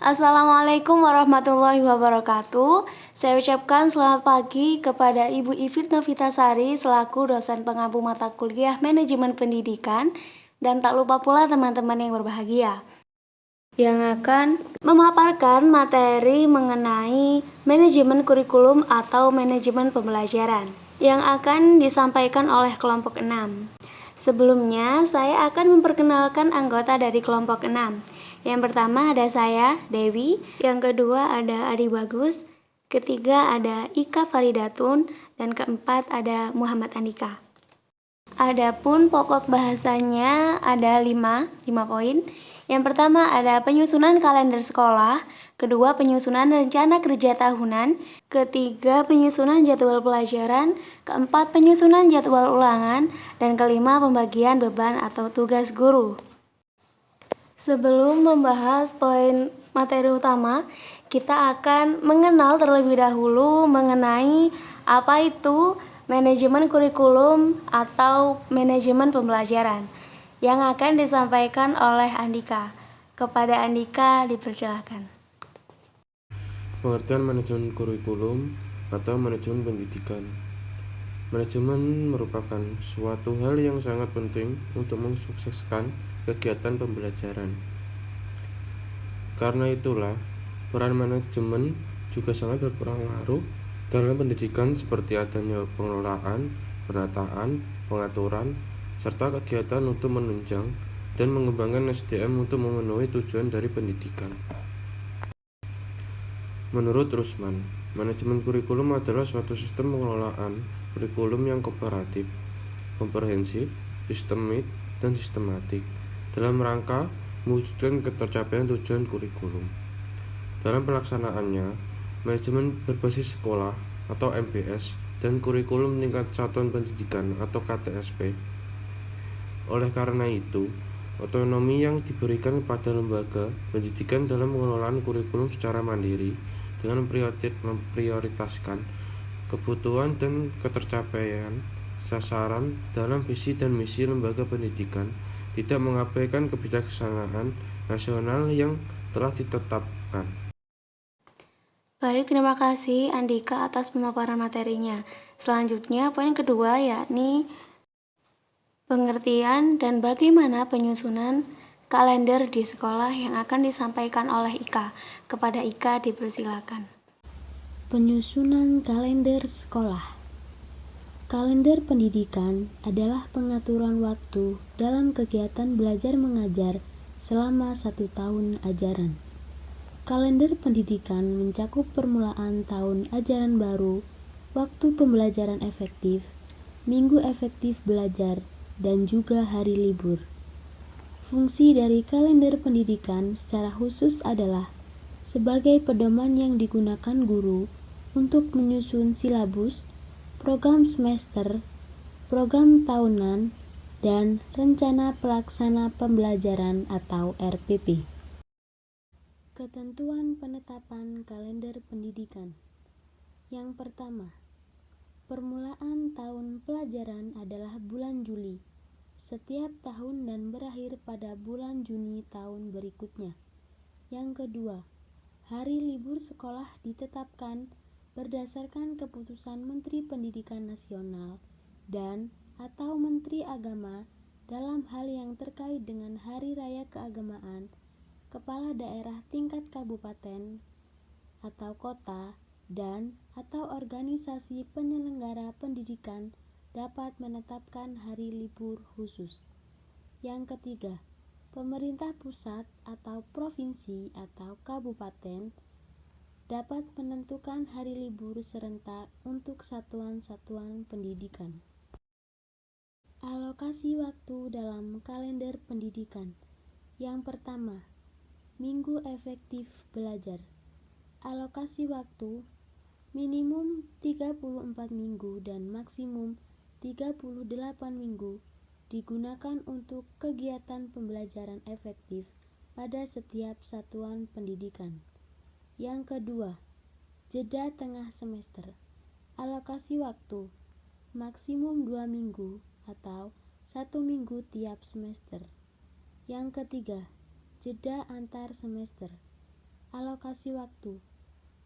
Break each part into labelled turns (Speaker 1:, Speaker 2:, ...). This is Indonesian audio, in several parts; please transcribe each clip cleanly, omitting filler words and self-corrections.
Speaker 1: Assalamualaikum warahmatullahi wabarakatuh. Saya ucapkan selamat pagi kepada Ibu Ivit Novitasari selaku dosen pengampu mata kuliah Manajemen Pendidikan, dan tak lupa pula teman-teman yang berbahagia yang akan memaparkan materi mengenai manajemen kurikulum atau manajemen pembelajaran yang akan disampaikan oleh kelompok 6. Sebelumnya, saya akan memperkenalkan anggota dari kelompok 6. Yang pertama ada saya, Dewi. Yang kedua ada Adi Bagus. Ketiga ada Ika Faridatun. Dan keempat ada Muhammad Andika. Adapun pokok bahasanya ada 5 poin. Yang pertama ada penyusunan kalender sekolah, kedua penyusunan rencana kerja tahunan, ketiga penyusunan jadwal pelajaran, keempat penyusunan jadwal ulangan, dan kelima pembagian beban atau tugas guru. Sebelum membahas poin materi utama, kita akan mengenal terlebih dahulu mengenai apa itu manajemen kurikulum atau manajemen pembelajaran yang akan disampaikan oleh Andika. Kepada Andika dipersilakan.
Speaker 2: Pengertian manajemen kurikulum atau manajemen pendidikan. Manajemen merupakan suatu hal yang sangat penting untuk mensukseskan kegiatan pembelajaran. Karena itulah, peran manajemen juga sangat berpengaruh dalam pendidikan seperti adanya pengelolaan, penataan, pengaturan, serta kegiatan untuk menunjang dan mengembangkan SDM untuk memenuhi tujuan dari pendidikan. Menurut Rusman, manajemen kurikulum adalah suatu sistem pengelolaan kurikulum yang kooperatif, komprehensif, sistemik, dan sistematik dalam rangka mewujudkan ketercapaian tujuan kurikulum. Dalam pelaksanaannya, manajemen berbasis sekolah atau MBS dan kurikulum tingkat satuan pendidikan atau KTSP. Oleh karena itu, otonomi yang diberikan kepada lembaga pendidikan dalam pengelolaan kurikulum secara mandiri dengan memprioritaskan kebutuhan dan ketercapaian sasaran dalam visi dan misi lembaga pendidikan, tidak mengabaikan kebijaksanaan nasional yang telah ditetapkan.
Speaker 1: Baik, terima kasih Andika atas pemaparan materinya. Selanjutnya, poin kedua yakni pengertian dan bagaimana penyusunan kalender di sekolah yang akan disampaikan oleh Ika. Kepada Ika dipersilakan.
Speaker 3: Penyusunan kalender sekolah. Kalender pendidikan adalah pengaturan waktu dalam kegiatan belajar mengajar selama 1 tahun ajaran. Kalender pendidikan mencakup permulaan tahun ajaran baru, waktu pembelajaran efektif, minggu efektif belajar, dan juga hari libur. Fungsi dari kalender pendidikan secara khusus adalah sebagai pedoman yang digunakan guru untuk menyusun silabus, program semester, program tahunan, dan rencana pelaksana pembelajaran atau RPP. Ketentuan penetapan kalender pendidikan. Yang pertama, permulaan tahun pelajaran adalah bulan Juli setiap tahun dan berakhir pada bulan Juni tahun berikutnya. Yang kedua, hari libur sekolah ditetapkan berdasarkan keputusan Menteri Pendidikan Nasional dan atau Menteri Agama dalam hal yang terkait dengan hari raya keagamaan, kepala daerah tingkat kabupaten atau kota, dan atau organisasi penyelenggara pendidikan dapat menetapkan hari libur khusus. Yang ketiga, pemerintah pusat atau provinsi atau kabupaten dapat menentukan hari libur serentak untuk satuan-satuan pendidikan. Alokasi waktu dalam kalender pendidikan. Yang pertama, minggu efektif belajar. Alokasi waktu minimum 34 minggu dan maksimum 38 minggu digunakan untuk kegiatan pembelajaran efektif pada setiap satuan pendidikan. Yang kedua, jeda tengah semester. Alokasi waktu maksimum 2 minggu atau 1 minggu tiap semester. Yang ketiga, jeda antar semester. Alokasi waktu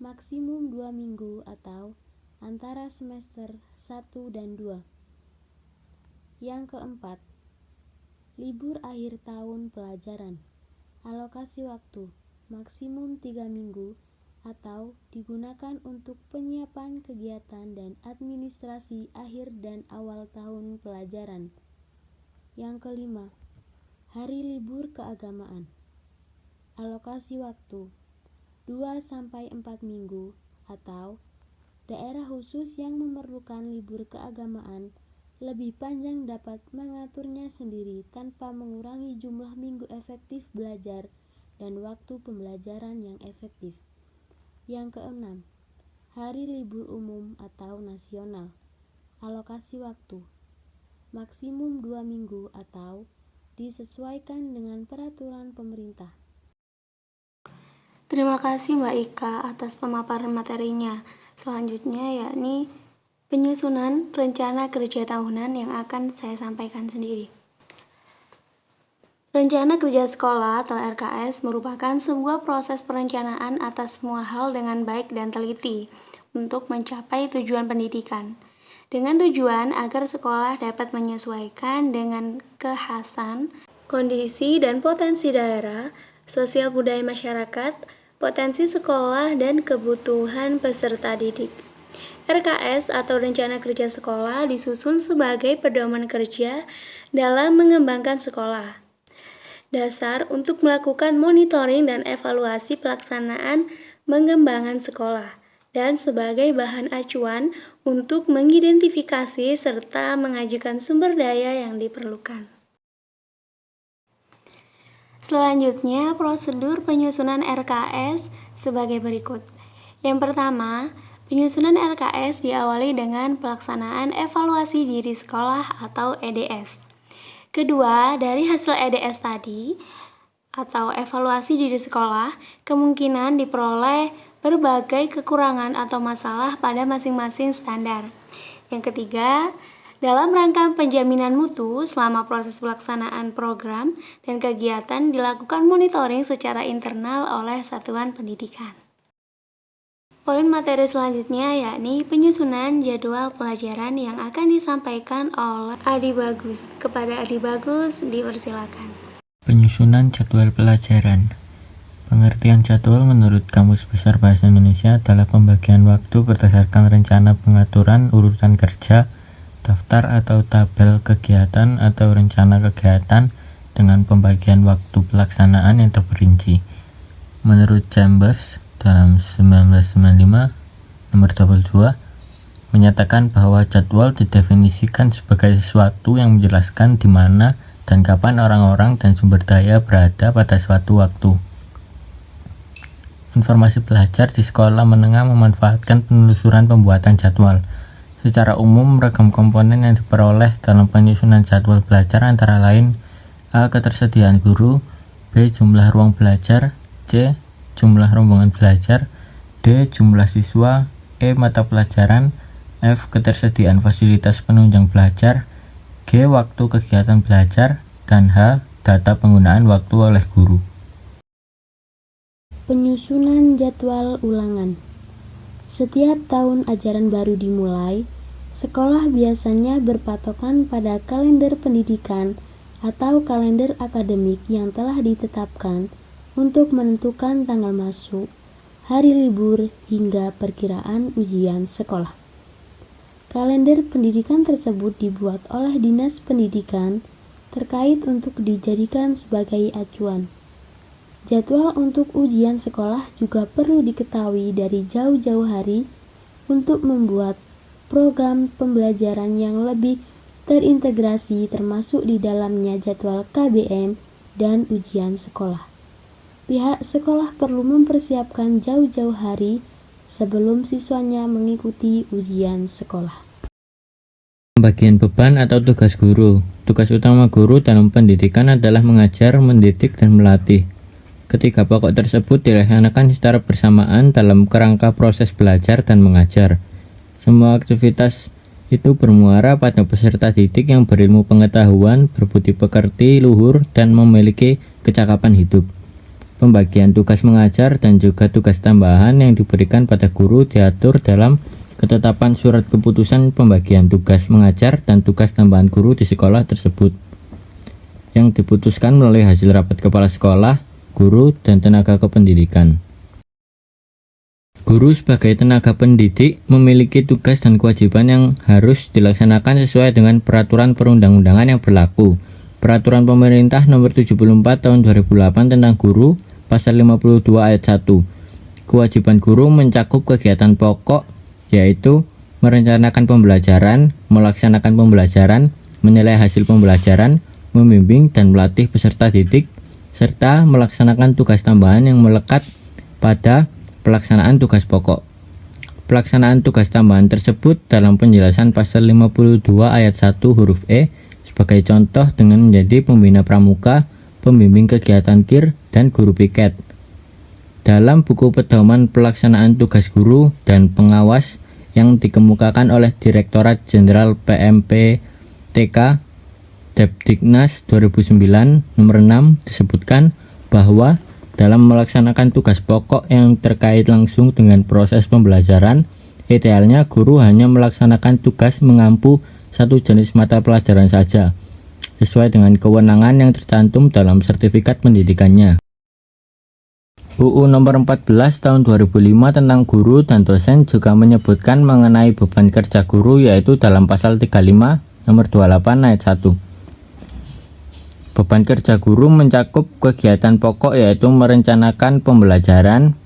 Speaker 3: maksimum 2 minggu atau antara semester 1 dan 2. Yang keempat, libur akhir tahun pelajaran. Alokasi waktu maksimum 3 minggu atau digunakan untuk penyiapan kegiatan dan administrasi akhir dan awal tahun pelajaran. Yang kelima, hari libur keagamaan. Alokasi waktu 2-4 minggu atau daerah khusus yang memerlukan libur keagamaan lebih panjang dapat mengaturnya sendiri tanpa mengurangi jumlah minggu efektif belajar dan waktu pembelajaran yang efektif. Yang keenam, hari libur umum atau nasional. Alokasi waktu maksimum 2 minggu atau disesuaikan dengan peraturan pemerintah.
Speaker 1: Terima kasih Mbak Ika atas pemaparan materinya. Selanjutnya yakni penyusunan rencana kerja tahunan yang akan saya sampaikan sendiri. Rencana kerja sekolah atau RKS merupakan sebuah proses perencanaan atas semua hal dengan baik dan teliti untuk mencapai tujuan pendidikan. Dengan tujuan agar sekolah dapat menyesuaikan dengan kekhasan, kondisi dan potensi daerah, sosial budaya masyarakat, potensi sekolah, dan kebutuhan peserta didik. RKS atau Rencana Kerja Sekolah disusun sebagai pedoman kerja dalam mengembangkan sekolah. Dasar untuk melakukan monitoring dan evaluasi pelaksanaan pengembangan sekolah, dan sebagai bahan acuan untuk mengidentifikasi serta mengajukan sumber daya yang diperlukan. Selanjutnya, prosedur penyusunan RKS sebagai berikut. Yang pertama, penyusunan RKS diawali dengan pelaksanaan evaluasi diri sekolah atau EDS. Kedua, dari hasil EDS tadi atau evaluasi diri sekolah, kemungkinan diperoleh berbagai kekurangan atau masalah pada masing-masing standar. Yang ketiga, dalam rangka penjaminan mutu selama proses pelaksanaan program dan kegiatan dilakukan monitoring secara internal oleh satuan pendidikan. Poin materi selanjutnya yakni penyusunan jadwal pelajaran yang akan disampaikan oleh Adi Bagus. Kepada Adi Bagus dipersilakan.
Speaker 4: Penyusunan jadwal pelajaran. Pengertian jadwal menurut Kamus Besar Bahasa Indonesia adalah pembagian waktu berdasarkan rencana pengaturan urutan kerja, daftar atau tabel kegiatan atau rencana kegiatan dengan pembagian waktu pelaksanaan yang terperinci. Menurut Chambers dalam 1995 nomor 22 menyatakan bahwa jadwal didefinisikan sebagai sesuatu yang menjelaskan di mana dan kapan orang-orang dan sumber daya berada pada suatu waktu. Informasi pelajar di sekolah menengah memanfaatkan penelusuran pembuatan jadwal. Secara umum, ragam komponen yang diperoleh dalam penyusunan jadwal belajar antara lain A. Ketersediaan guru, B. Jumlah ruang belajar, C. Jumlah rombongan belajar, D. Jumlah siswa, E. Mata pelajaran, F. Ketersediaan fasilitas penunjang belajar, G. Waktu kegiatan belajar, dan H. Data penggunaan waktu oleh guru.
Speaker 3: Penyusunan jadwal ulangan. Setiap tahun ajaran baru dimulai, sekolah biasanya berpatokan pada kalender pendidikan atau kalender akademik yang telah ditetapkan untuk menentukan tanggal masuk, hari libur, hingga perkiraan ujian sekolah. Kalender pendidikan tersebut dibuat oleh Dinas Pendidikan terkait untuk dijadikan sebagai acuan. Jadwal untuk ujian sekolah juga perlu diketahui dari jauh-jauh hari untuk membuat program pembelajaran yang lebih terintegrasi termasuk di dalamnya jadwal KBM dan ujian sekolah. Pihak sekolah perlu mempersiapkan jauh-jauh hari sebelum siswanya mengikuti ujian sekolah.
Speaker 4: Pembagian beban atau tugas guru. Tugas utama guru dalam pendidikan adalah mengajar, mendidik, dan melatih. Ketiga pokok tersebut dilaksanakan secara bersamaan dalam kerangka proses belajar dan mengajar. Semua aktivitas itu bermuara pada peserta didik yang berilmu pengetahuan, berbudi pekerti, luhur, dan memiliki kecakapan hidup. Pembagian tugas mengajar dan juga tugas tambahan yang diberikan pada guru diatur dalam ketetapan surat keputusan pembagian tugas mengajar dan tugas tambahan guru di sekolah tersebut, yang diputuskan melalui hasil rapat kepala sekolah, guru, dan tenaga kependidikan. Guru sebagai tenaga pendidik memiliki tugas dan kewajiban yang harus dilaksanakan sesuai dengan peraturan perundang-undangan yang berlaku. Peraturan Pemerintah Nomor 74 Tahun 2008 tentang Guru, Pasal 52 Ayat 1. Kewajiban guru mencakup kegiatan pokok, yaitu merencanakan pembelajaran, melaksanakan pembelajaran, menilai hasil pembelajaran, membimbing dan melatih peserta didik, serta melaksanakan tugas tambahan yang melekat pada pelaksanaan tugas pokok. Pelaksanaan tugas tambahan tersebut dalam penjelasan pasal 52 ayat 1 huruf E sebagai contoh dengan menjadi pembina pramuka, pembimbing kegiatan KIR, dan guru piket. Dalam buku pedoman pelaksanaan tugas guru dan pengawas yang dikemukakan oleh Direktorat Jenderal PMPTK Depdiknas 2009 nomor 6 disebutkan bahwa dalam melaksanakan tugas pokok yang terkait langsung dengan proses pembelajaran, idealnya guru hanya melaksanakan tugas mengampu satu jenis mata pelajaran saja, sesuai dengan kewenangan yang tercantum dalam sertifikat pendidikannya. UU Nomor 14 Tahun 2005 tentang guru dan dosen juga menyebutkan mengenai beban kerja guru, yaitu dalam pasal 35 Nomor 28 ayat 1. Beban kerja guru mencakup kegiatan pokok yaitu merencanakan pembelajaran,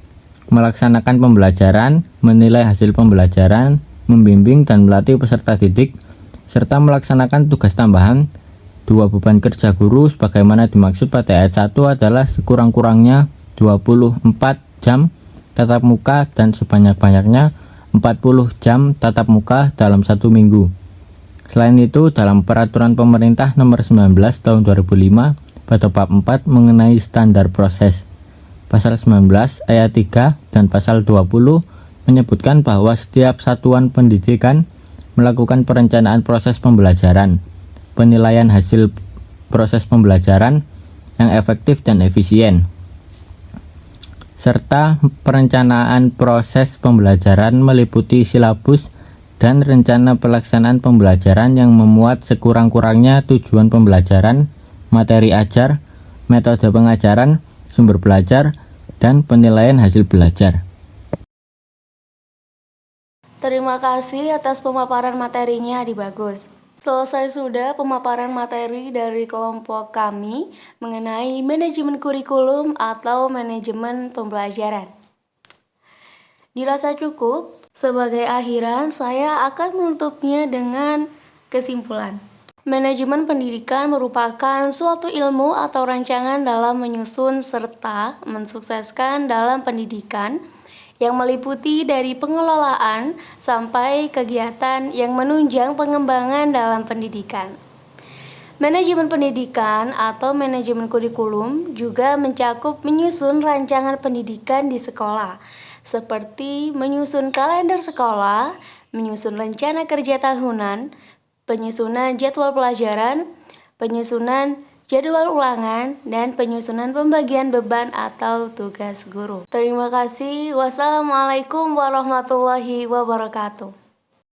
Speaker 4: melaksanakan pembelajaran, menilai hasil pembelajaran, membimbing dan melatih peserta didik, serta melaksanakan tugas tambahan. Dua beban kerja guru sebagaimana dimaksud pada ayat 1 adalah sekurang-kurangnya 24 jam tatap muka dan sebanyak-banyaknya 40 jam tatap muka dalam satu minggu. Selain itu, dalam Peraturan Pemerintah Nomor 19 Tahun 2005 pada bab 4 mengenai standar proses, Pasal 19 ayat 3 dan Pasal 20 menyebutkan bahwa setiap satuan pendidikan melakukan perencanaan proses pembelajaran, penilaian hasil proses pembelajaran yang efektif dan efisien, serta perencanaan proses pembelajaran meliputi silabus dan rencana pelaksanaan pembelajaran yang memuat sekurang-kurangnya tujuan pembelajaran, materi ajar, metode pengajaran, sumber belajar, dan penilaian hasil belajar.
Speaker 1: Terima kasih atas pemaparan materinya, Adi Bagus. Selesai sudah pemaparan materi dari kelompok kami mengenai manajemen kurikulum atau manajemen pembelajaran. Dirasa cukup. Sebagai akhiran, saya akan menutupnya dengan kesimpulan. Manajemen pendidikan merupakan suatu ilmu atau rancangan dalam menyusun serta mensukseskan dalam pendidikan yang meliputi dari pengelolaan sampai kegiatan yang menunjang pengembangan dalam pendidikan. Manajemen pendidikan atau manajemen kurikulum juga mencakup menyusun rancangan pendidikan di sekolah, seperti menyusun kalender sekolah, menyusun rencana kerja tahunan, penyusunan jadwal pelajaran, penyusunan jadwal ulangan, dan penyusunan pembagian beban atau tugas guru. Terima kasih. Wassalamualaikum warahmatullahi wabarakatuh.